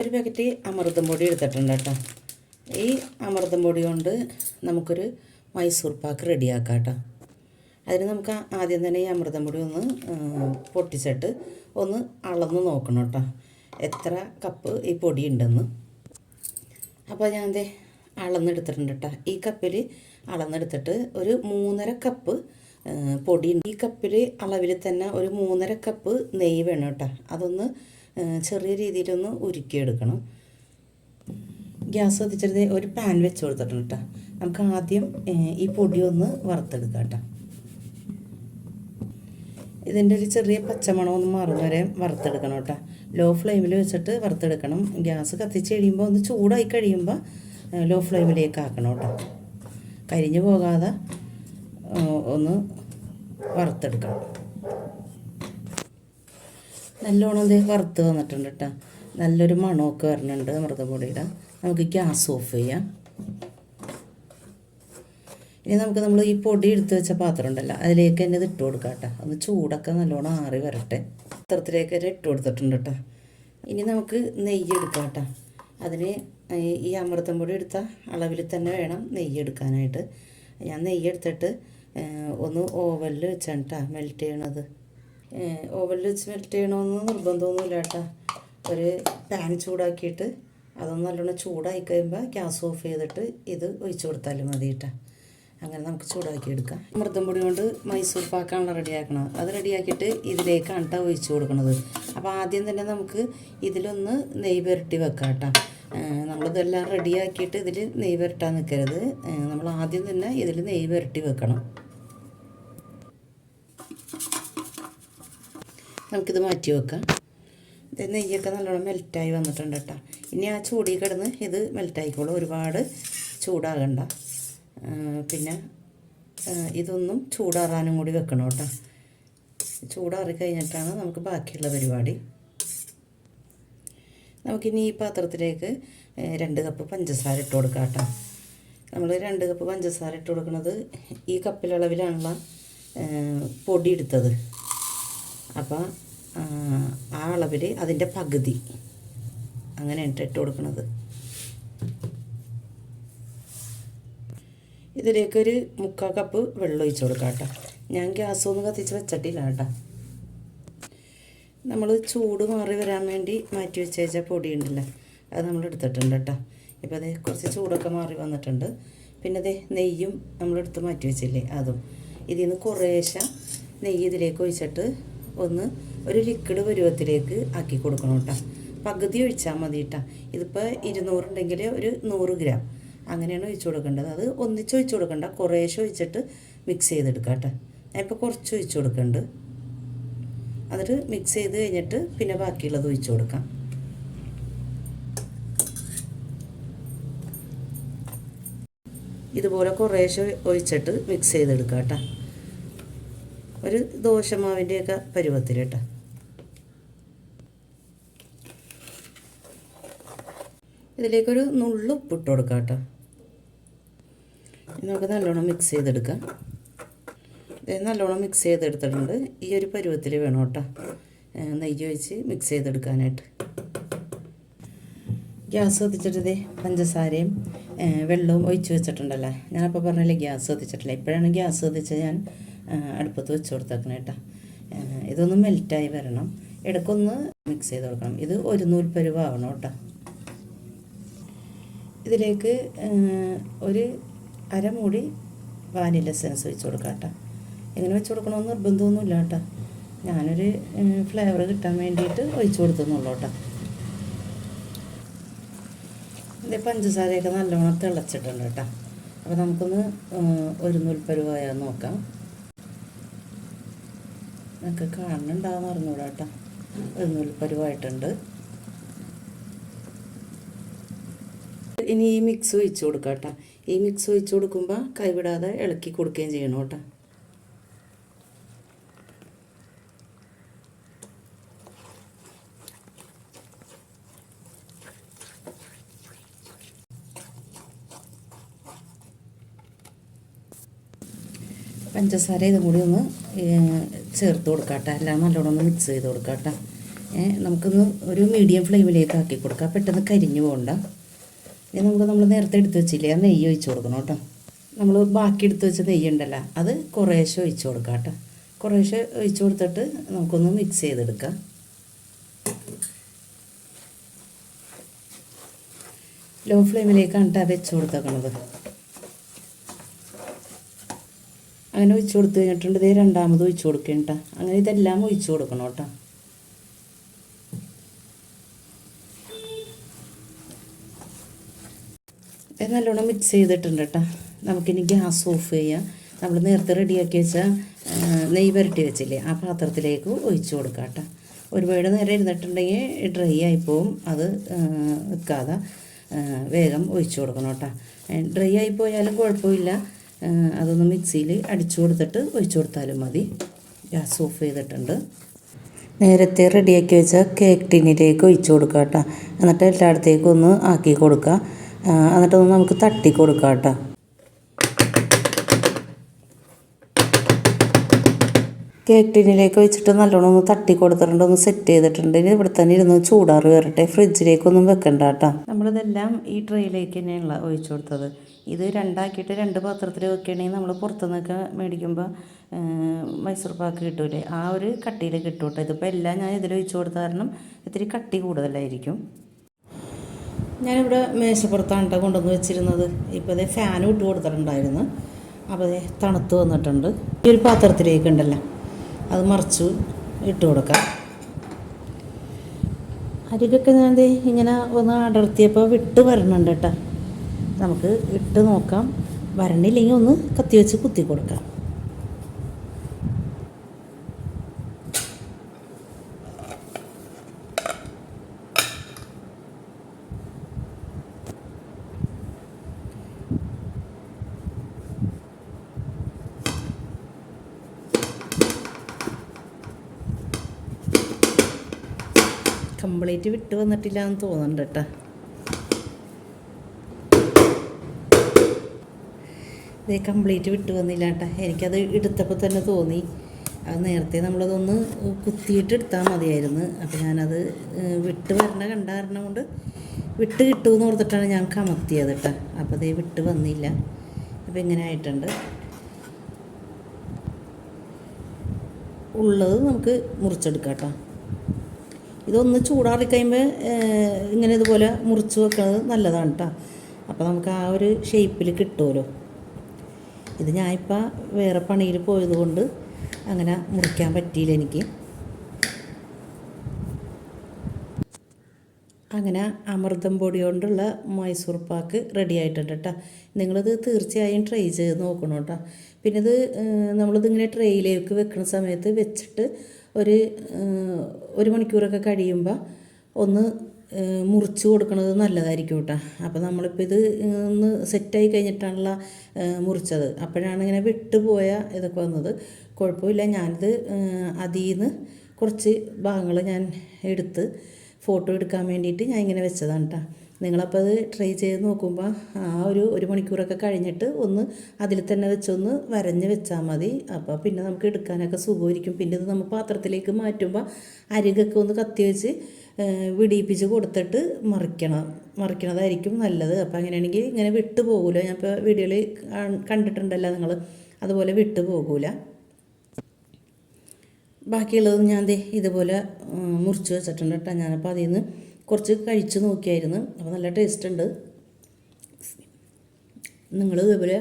ഒരു പാക്കറ്റ് അമൃതം പൊടി എടുത്തിട്ടുണ്ട് കേട്ടോ. ഈ അമൃതം പൊടി കൊണ്ട് നമുക്കൊരു മൈസൂർ പാക്ക് റെഡിയാക്കാം കേട്ടോ. അതിന് നമുക്ക് ആദ്യം തന്നെ ഈ അമൃതം പൊടി ഒന്ന് പൊട്ടിച്ചിട്ട് ഒന്ന് അളന്ന് നോക്കണം കേട്ടോ, എത്ര കപ്പ് ഈ പൊടി ഉണ്ടെന്ന്. അപ്പോൾ ഞാൻ ദേ അളന്നെടുത്തിട്ടുണ്ട് കേട്ടോ. ഈ കപ്പിൽ അളന്നെടുത്തിട്ട് ഒരു 3.5 കപ്പ് പൊടി. ഈ കപ്പിൽ അളവിൽ തന്നെ ഒരു 3.5 കപ്പ് നെയ്യ് വേണം കേട്ടോ. അതൊന്ന് ചെറിയ രീതിയിലൊന്ന് ഉരുക്കിയെടുക്കണം. ഗ്യാസ് കത്തിച്ചിട്ട് ഒരു പാൻ വെച്ച് കൊടുത്തിട്ടുണ്ട് കേട്ടോ. നമുക്ക് ആദ്യം ഈ പൊടി ഒന്ന് വറുത്തെടുക്കാം കേട്ടോ. ഇതിൻ്റെ ഒരു ചെറിയ പച്ചമണം ഒന്ന് മാറുന്ന വരെ വറുത്തെടുക്കണം കേട്ടോ. ലോ ഫ്ലെയിമിൽ വെച്ചിട്ട് വറുത്തെടുക്കണം. ഗ്യാസ് കത്തിച്ച് കഴിയുമ്പോൾ ഒന്ന് ചൂടായി കഴിയുമ്പോൾ ലോ ഫ്ലെയിമിലേക്ക് ആക്കണം കേട്ടോ. കരിഞ്ഞു പോകാതെ ഒന്ന് വറുത്തെടുക്കണം. നല്ലോണം ഇത് വറുത്ത് വന്നിട്ടുണ്ട് കേട്ടോ. നല്ലൊരു മണമൊക്കെ വരുന്നുണ്ട് അമൃതപ്പൊടിയുടെ. നമുക്ക് ഗ്യാസ് ഓഫ് ചെയ്യാം. ഇനി നമ്മൾ ഈ പൊടി എടുത്ത് വെച്ച പാത്രം ഉണ്ടല്ലോ, അതിലേക്ക് തന്നെ ഇത് ഇട്ട് കൊടുക്കാം കേട്ടോ. ഒന്ന് ചൂടൊക്കെ നല്ലോണം ആറി വരട്ടെ. പാത്രത്തിലേക്ക് തന്നെ ഇട്ട് കൊടുത്തിട്ടുണ്ട് കേട്ടോ. ഇനി നമുക്ക് നെയ്യ് എടുക്കാം കേട്ടോ. അതിന് ഈ അമൃതം പൊടി എടുത്ത അളവിൽ തന്നെ വേണം നെയ്യ് എടുക്കാനായിട്ട്. ഞാൻ നെയ്യ് എടുത്തിട്ട് ഒന്ന് ഓവനിൽ വെച്ചാണ് കേട്ടോ മെൽറ്റ് ചെയ്യണത്. ഓവനിൽ വെച്ച് മെൽറ്റ് ചെയ്യണമെന്ന് നിർബന്ധമൊന്നുമില്ല കേട്ടോ. ഒരു പാൻ ചൂടാക്കിയിട്ട് അതൊന്ന് നല്ലോണം ചൂടായി കഴിയുമ്പോൾ ഗ്യാസ് ഓഫ് ചെയ്തിട്ട് ഇത് ഒഴിച്ചു കൊടുത്താലും മതി കേട്ടോ. അങ്ങനെ നമുക്ക് ചൂടാക്കി എടുക്കാം. അമൃതം പൊടി കൊണ്ട് മൈസൂർ പാക്കാണല്ലോ റെഡിയാക്കണം. അത് റെഡിയാക്കിയിട്ട് ഇതിലേക്കാണ് കേട്ടോ ഒഴിച്ചു കൊടുക്കുന്നത്. അപ്പോൾ ആദ്യം തന്നെ നമുക്ക് ഇതിലൊന്ന് നെയ്യ് പുരട്ടി വെക്കാം കേട്ടോ. നമ്മളിതെല്ലാം റെഡിയാക്കിയിട്ട് ഇതിൽ നെയ്യ് പുരട്ടാൻ നിൽക്കരുത്. നമ്മൾ ആദ്യം തന്നെ ഇതിൽ നെയ്യ് പുരട്ടി വെക്കണം. നമുക്കിത് മാറ്റി വെക്കാം. ഇത് നെയ്യൊക്കെ നല്ലോണം മെൽറ്റായി വന്നിട്ടുണ്ട് കേട്ടോ. ഇനി ആ ചൂടിൽ കിടന്ന് ഇത് മെൽറ്റായിക്കോളും. ഒരുപാട് ചൂടാകണ്ട. പിന്നെ ഇതൊന്നും ചൂടാറാനും കൂടി വെക്കണം കേട്ടോ. ചൂടാറി കഴിഞ്ഞിട്ടാണ് നമുക്ക് ബാക്കിയുള്ള പരിപാടി. നമുക്കിനി ഈ പാത്രത്തിലേക്ക് 2 കപ്പ് പഞ്ചസാര ഇട്ട് കൊടുക്കാം കേട്ടോ. നമ്മൾ 2 കപ്പ് പഞ്ചസാര ഇട്ട് കൊടുക്കുന്നത് ഈ കപ്പിലളവിലാണുള്ള പൊടി എടുത്തത്. അപ്പോൾ ആ അളവിൽ അതിൻ്റെ പകുതി അങ്ങനെയാണ് ഇട്ട് കൊടുക്കുന്നത്. ഇതിലേക്കൊരു 3/4 കപ്പ് വെള്ളം ഒഴിച്ച് കൊടുക്കാം കേട്ടോ. ഞാൻ ഗ്യാസൊന്നും കത്തിച്ച് വെച്ചിട്ടില്ല കേട്ടോ. നമ്മൾ ചൂട് മാറി വരാൻ വേണ്ടി മാറ്റി വെച്ച പൊടി ഉണ്ടല്ലോ, അത് നമ്മൾ എടുത്തിട്ടുണ്ട് കേട്ടോ. ഇപ്പോൾ അതേ കുറച്ച് ചൂടൊക്കെ മാറി വന്നിട്ടുണ്ട്. പിന്നെ അതേ നെയ്യും നമ്മളെടുത്ത് മാറ്റി വെച്ചില്ലേ, അതും ഇതിൽ നിന്ന് കുറേശ്ശെ നെയ്യ് ഇതിലേക്ക് ഒഴിച്ചിട്ട് ഒന്ന് ഒരു ലിക്വിഡ് പരുവത്തിലേക്ക് ആക്കി കൊടുക്കണം കേട്ടോ. പകുതി ഒഴിച്ചാൽ മതി കേട്ടോ. ഇതിപ്പോൾ 200 ഉണ്ടെങ്കിൽ ഒരു 100 ഗ്രാം അങ്ങനെയാണ് ഒഴിച്ചു കൊടുക്കേണ്ടത്. അത് ഒന്നിച്ച് ഒഴിച്ചു കൊടുക്കണ്ട, കുറേശ്ശെ ഒഴിച്ചിട്ട് മിക്സ് ചെയ്തെടുക്കാം കേട്ടോ. ഞാനിപ്പോൾ കുറച്ച് ഒഴിച്ചു കൊടുക്കുന്നുണ്ട്. എന്നിട്ട് മിക്സ് ചെയ്ത് കഴിഞ്ഞിട്ട് പിന്നെ ബാക്കിയുള്ളത് ഒഴിച്ചു കൊടുക്കാം. ഇതുപോലെ കുറേശ്ശെ ഒഴിച്ചിട്ട് മിക്സ് ചെയ്തെടുക്കാം കേട്ടോ. ഒരു ദോശമാവിൻ്റെയൊക്കെ പരുവത്തിൽ കേട്ടോ. ഇതിലേക്കൊരു നുള്ളു ഉപ്പിട്ട് കൊടുക്കാം കേട്ടോ. നമുക്ക് നല്ലോണം മിക്സ് ചെയ്തെടുക്കാം. നല്ലോണം മിക്സ് ചെയ്തെടുത്തിട്ടുണ്ട്. ഈ ഒരു പരുവത്തിൽ വേണം കേട്ടോ നെയ്യ് ഒഴിച്ച് മിക്സ് ചെയ്തെടുക്കാനായിട്ട്. ഗ്യാസ് കത്തിച്ചിട്ട് പഞ്ചസാരയും വെള്ളവും ഒഴിച്ച് വെച്ചിട്ടുണ്ടല്ലോ. ഞാനപ്പോൾ പറഞ്ഞില്ലേ ഗ്യാസ് കത്തിച്ചിട്ടില്ല. ഇപ്പോഴാണ് ഗ്യാസ് കത്തിച്ച് ഞാൻ അടുപ്പത്ത് വെച്ച് കൊടുത്തേക്കണം കേട്ടോ. ഇതൊന്ന് മെൽറ്റായി വരണം. ഇടയ്ക്കൊന്ന് മിക്സ് ചെയ്ത് കൊടുക്കണം. ഇത് ഒരു നൂൽ പരുവാവണം കേട്ടോ. ഇതിലേക്ക് ഒരു അരമൂടി വാനില എസൻസ് ഒഴിച്ച് കൊടുക്കാം കേട്ടോ. എങ്ങനെ വെച്ച് കൊടുക്കണമെന്ന് നിർബന്ധമൊന്നുമില്ല കേട്ടോ. ഞാനൊരു ഫ്ലേവർ കിട്ടാൻ വേണ്ടിയിട്ട് ഒഴിച്ച് കൊടുത്തെന്നുള്ളൂ കേട്ടോ. ഇത് പഞ്ചസാരയൊക്കെ നല്ലോണം തിളച്ചിട്ടുണ്ട് കേട്ടോ. അപ്പോൾ നമുക്കൊന്ന് ഒരു നൂൽ പരുവായാൽ നോക്കാം. നമുക്ക് കാണുന്നുണ്ടാകുന്ന അറിഞ്ഞൂടാ കേട്ടോ. ഒരു നൂൽ പരുവായിട്ടുണ്ട്. ഇനി ഈ മിക്സ് ഒഴിച്ച് കൊടുക്കാം കേട്ടോ. ഈ മിക്സ് ഒഴിച്ച് കൊടുക്കുമ്പോൾ കൈവിടാതെ ഇളക്കി കൊടുക്കുകയും ചെയ്യണം കേട്ടോ. പഞ്ചസാര ഇതും കൂടി ഒന്ന് ചേർത്ത് കൊടുക്കാം കേട്ടോ. എല്ലാം നല്ലോണം ഒന്ന് മിക്സ് ചെയ്ത് കൊടുക്കാം കേട്ടോ. നമുക്കൊന്ന് ഒരു മീഡിയം ഫ്ലെയിമിലേക്ക് ആക്കി കൊടുക്കാം, പെട്ടെന്ന് കരിഞ്ഞു പോകണ്ട. ഇനി നമ്മൾ നേരത്തെ എടുത്ത് വെച്ചില്ലേ, ആ നെയ്യ് ഒഴിച്ച് കൊടുക്കണം കേട്ടോ. നമ്മൾ ബാക്കി എടുത്ത് വെച്ച നെയ്യ് ഉണ്ടല്ലോ, അത് കുറേശ്ശെ ഒഴിച്ച് കൊടുക്കാം കേട്ടോ. കുറേശ്ശെ ഒഴിച്ച് കൊടുത്തിട്ട് നമുക്കൊന്ന് മിക്സ് ചെയ്തെടുക്കാം. ലോ ഫ്ലെയിമിലേക്കാണ് കേട്ടോ വെച്ച് കൊടുത്തേക്കണത്. അങ്ങനെ ഒഴിച്ച് കൊടുത്ത് കഴിഞ്ഞിട്ടുണ്ട്. ഇതേ രണ്ടാമത് ഒഴിച്ച് കൊടുക്കണം കേട്ടോ. അങ്ങനെ ഇതെല്ലാം ഒഴിച്ച് കൊടുക്കണം കേട്ടോ. നല്ലോണം മിക്സ് ചെയ്തിട്ടുണ്ട് കേട്ടോ. നമുക്കിനി ഗ്യാസ് ഓഫ് ചെയ്യാം. നമ്മൾ നേരത്തെ റെഡിയാക്കി വെച്ച നെയ്യ് പുരട്ടി വെച്ചില്ലേ, ആ പാത്രത്തിലേക്ക് ഒഴിച്ച് കൊടുക്കാം കേട്ടോ. ഒരുപാട് നേരം ഇരുന്നിട്ടുണ്ടെങ്കിൽ ഡ്രൈ ആയിപ്പോവും. അത് വെക്കാതെ വേഗം ഒഴിച്ച് കൊടുക്കണം കേട്ടോ. ഡ്രൈ ആയിപ്പോയാലും കുഴപ്പമില്ല. അതൊന്ന് മിക്സിയിൽ അടിച്ചു കൊടുത്തിട്ട് ഒഴിച്ചു കൊടുത്താലും മതി. ഗ്യാസ് ഓഫ് ചെയ്തിട്ടുണ്ട്. നേരത്തെ റെഡിയാക്കി വെച്ച കേക്ക് ടിന്നിലേക്ക് ഒഴിച്ച് കൊടുക്കുക കേട്ടോ. എന്നിട്ട് എല്ലായിടത്തേക്കും ഒന്ന് ആക്കി കൊടുക്കുക. എന്നിട്ടൊന്ന് നമുക്ക് തട്ടി കൊടുക്കാം കേട്ടോ. കേക്ക് ടിന്നിലേക്ക് വെച്ചിട്ട് നല്ലോണം ഒന്ന് തട്ടി കൊടുത്തിട്ടുണ്ട്, ഒന്ന് സെറ്റ് ചെയ്തിട്ടുണ്ട്. ഇനി ഇവിടെ തന്നെ ഇരുന്ന് ചൂടാറ് വരട്ടെ, ഫ്രിഡ്ജിലേക്കൊന്നും വെക്കണ്ട കേട്ടോ. നമ്മളിതെല്ലാം ഈ ട്രേയിലേക്ക് തന്നെയുള്ള ഒഴിച്ചു കൊടുത്തത്. ഇത് രണ്ടാക്കിയിട്ട് 2 പാത്രത്തിൽ വെക്കുകയാണെങ്കിൽ നമ്മൾ പുറത്തുനിന്നൊക്കെ മേടിക്കുമ്പോൾ മൈസൂർ പാക്ക് കിട്ടൂലേ, ആ ഒരു കട്ടിയിൽ കിട്ടും കേട്ടോ. ഇതിപ്പോൾ എല്ലാം ഞാൻ ഇതിൽ ഒഴിച്ചു കൊടുത്ത കാരണം ഇത്തിരി കട്ടി കൂടുതലായിരിക്കും. ഞാനിവിടെ മേശപ്പുറത്താണ് കേട്ടോ കൊണ്ടുവന്ന് വെച്ചിരുന്നത്. ഇപ്പോൾ അതേ ഫാനും ഇട്ട് കൊടുത്തിട്ടുണ്ടായിരുന്നു. അപ്പോൾ അതേ തണുത്ത് വന്നിട്ടുണ്ട്. ഈ ഒരു പാത്രത്തിലേക്ക് ഉണ്ടല്ലോ, അത് മറിച്ച് ഇട്ട് കൊടുക്കാം. അരികൊക്കെ ഞാൻ ഇങ്ങനെ ഒന്ന് അടർത്തിയപ്പോൾ വിട്ട് വരണുണ്ട് കേട്ടോ. നമുക്ക് ഇട്ട് നോക്കാം. വരണില്ലെങ്കിൽ ഒന്ന് കത്തി വെച്ച് കുത്തി കൊടുക്കാം. കംപ്ലീറ്റ് വിട്ട് വന്നിട്ടില്ല എന്ന് തോന്നുന്നുണ്ട് കേട്ടോ. ഇത് കംപ്ലീറ്റ് വിട്ട് വന്നില്ല കേട്ടോ. എനിക്കത് എടുത്തപ്പോൾ തന്നെ തോന്നി അത് നേരത്തെ നമ്മളതൊന്ന് കുത്തിയിട്ട് എടുത്താൽ മതിയായിരുന്നു. അപ്പോൾ ഞാനത് വിട്ട് വരണ കണ്ട കാരണം കൊണ്ട് വിട്ട് കിട്ടുമെന്ന് ഓർത്തിട്ടാണ് ഞാൻ കമത്തിയത് കേട്ടോ. അപ്പോൾ അതേ വിട്ട് വന്നില്ല. അപ്പോൾ ഇങ്ങനെ ആയിട്ടുണ്ട്. ഉള്ളത് നമുക്ക് മുറിച്ചെടുക്കാം കേട്ടോ. ഇതൊന്ന് ചൂടാറി കഴിയുമ്പോൾ ഇങ്ങനെ ഇതുപോലെ മുറിച്ച് വെക്കുന്നത് നല്ലതാണ് കേട്ടോ. അപ്പോൾ നമുക്ക് ആ ഒരു ഷേപ്പിൽ കിട്ടുമല്ലോ. ഇത് ഞാനിപ്പോൾ വേറെ പണിയിൽ പോയതുകൊണ്ട് അങ്ങനെ മുറിക്കാൻ പറ്റിയില്ല എനിക്ക്. അങ്ങനെ അമൃതം പൊടി കൊണ്ടുള്ള മൈസൂർ പാക്ക് റെഡി ആയിട്ടുണ്ട് കേട്ടോ. നിങ്ങളിത് തീർച്ചയായും ട്രൈ ചെയ്ത് നോക്കണം കേട്ടോ. പിന്നെ ഇത് നമ്മളിതിങ്ങനെ ട്രേയിലേക്ക് വെക്കുന്ന സമയത്ത് വെച്ചിട്ട് ഒരു മണിക്കൂറൊക്കെ കഴിയുമ്പോൾ ഒന്ന് മുറിച്ച് കൊടുക്കുന്നത് നല്ലതായിരിക്കും കേട്ടോ. അപ്പോൾ നമ്മളിപ്പോൾ ഇത് ഒന്ന് സെറ്റായി കഴിഞ്ഞിട്ടാണല്ലോ മുറിച്ചത്. അപ്പോഴാണ് ഇങ്ങനെ വിട്ടുപോയ ഇതൊക്കെ വന്നത്. കുഴപ്പമില്ല. ഞാനിത് അതിൽ നിന്ന് കുറച്ച് ഭാഗങ്ങൾ ഞാൻ എടുത്ത് ഫോട്ടോ എടുക്കാൻ വേണ്ടിയിട്ട് ഞാൻ ഇങ്ങനെ വെച്ചതാണ് കേട്ടോ. നിങ്ങളപ്പോൾ അത് ട്രൈ ചെയ്ത് നോക്കുമ്പോൾ ആ ഒരു മണിക്കൂറൊക്കെ കഴിഞ്ഞിട്ട് ഒന്ന് അതിൽ തന്നെ വെച്ചൊന്ന് വരഞ്ഞ് വെച്ചാൽ മതി. അപ്പോൾ പിന്നെ നമുക്ക് എടുക്കാനൊക്കെ സുഖമായിരിക്കും. പിന്നെ ഇത് നമ്മൾ പാത്രത്തിലേക്ക് മാറ്റുമ്പോൾ അരികൊക്കെ ഒന്ന് കത്തി വെച്ച് വിടിയിപ്പിച്ച് കൊടുത്തിട്ട് മറിക്കണതായിരിക്കും നല്ലത്. അപ്പോൾ അങ്ങനെയാണെങ്കിൽ ഇങ്ങനെ വിട്ടു പോകില്ല. ഞാൻ ഇപ്പോൾ വീഡിയോയിൽ കണ്ടിട്ടുണ്ടല്ലോ നിങ്ങൾ, അതുപോലെ വിട്ടു പോകില്ല. ബാക്കിയുള്ളതും ഞാൻ ഇതുപോലെ മുറിച്ച് വെച്ചിട്ടുണ്ട് കേട്ടോ. ഞാനപ്പോൾ അതിൽ നിന്ന് കുറച്ച് കഴിച്ച് നോക്കിയായിരുന്നു. അപ്പോൾ നല്ല ടേസ്റ്റ് ഉണ്ട്. നിങ്ങൾ ഇതുപോലെ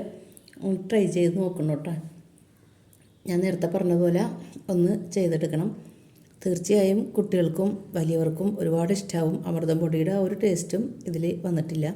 ട്രൈ ചെയ്ത് നോക്കണം കേട്ടോ. ഞാൻ നേരത്തെ പറഞ്ഞതുപോലെ ഒന്ന് ചെയ്തെടുക്കണം. തീർച്ചയായും കുട്ടികൾക്കും വലിയവർക്കും ഒരുപാട് ഇഷ്ടമാവും. അമൃതം പൊടിയുടെ ആ ഒരു ടേസ്റ്റും ഇതിൽ വന്നിട്ടില്ല.